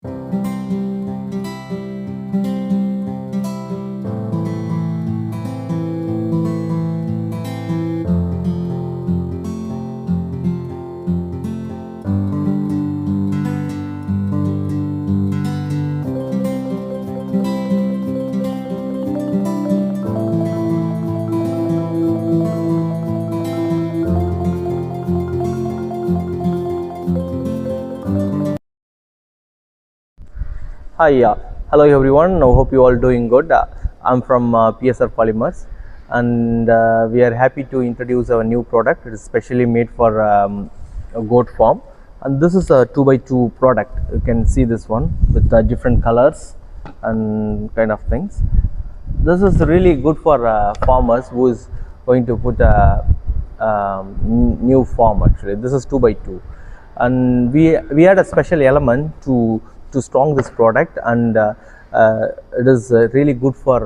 Hi, hello everyone. I hope you all doing good. I'm from PSR Polymers, and we are happy to introduce our new product. It is specially made for a goat farm, and this is a 2x2 product. You can see this one with different colors and kind of things. This is really good for farmers who is going to put a new farm. Actually, this is 2x2, and we had a special element to strong this product, and it is really good for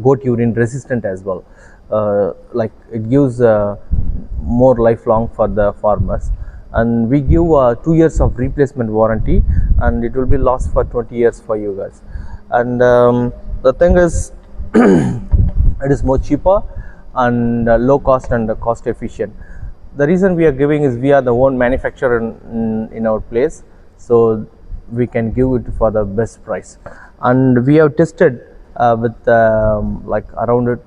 goat urine resistant as well. Like it gives more lifelong for the farmers, and we give 2 years of replacement warranty, and it will be lost for 20 years for you guys. And the thing is it is more cheaper and low cost and cost efficient. The reason we are giving is we are the own manufacturer in our place, so we can give it for the best price. And we have tested with like around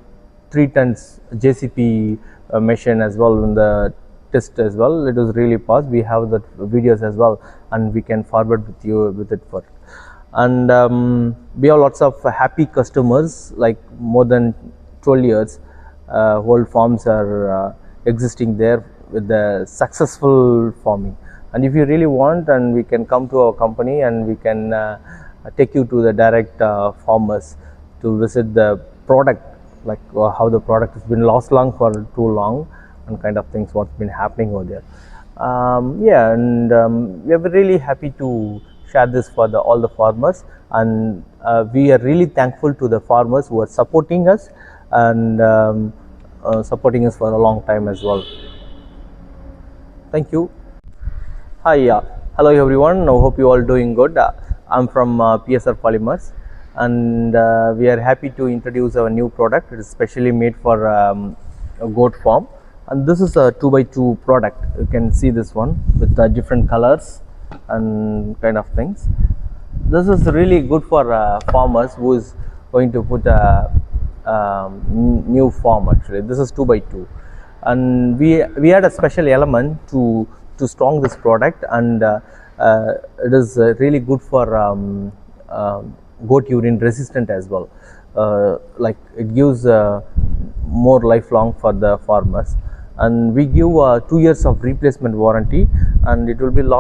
3 tons JCP machine as well in the test as well. It was really fast. We have the videos as well, and we can forward with you with it for. And we have lots of happy customers, like more than 12 years. Whole farms are existing there with the successful farming. And if you really want, and we can come to our company, and we can take you to the direct farmers to visit the product, like how the product has been lost long for too long, and kind of things what's been happening over there. Yeah, and we are really happy to share this for all the farmers, and we are really thankful to the farmers who are supporting us, and supporting us for a long time as well. Thank you. Hi, hello everyone. I hope you all doing good. I'm from PSR Polymers, and we are happy to introduce our new product. It is specially made for a goat farm, and this is a 2x2 product. You can see this one with different colors and kind of things. This is really good for farmers who is going to put a new farm. Actually, this is 2x2, and we had a special element to strong this product, and it is really good for goat urine resistant as well. Like it gives more lifelong for the farmers, and we give 2 years of replacement warranty, and it will be lost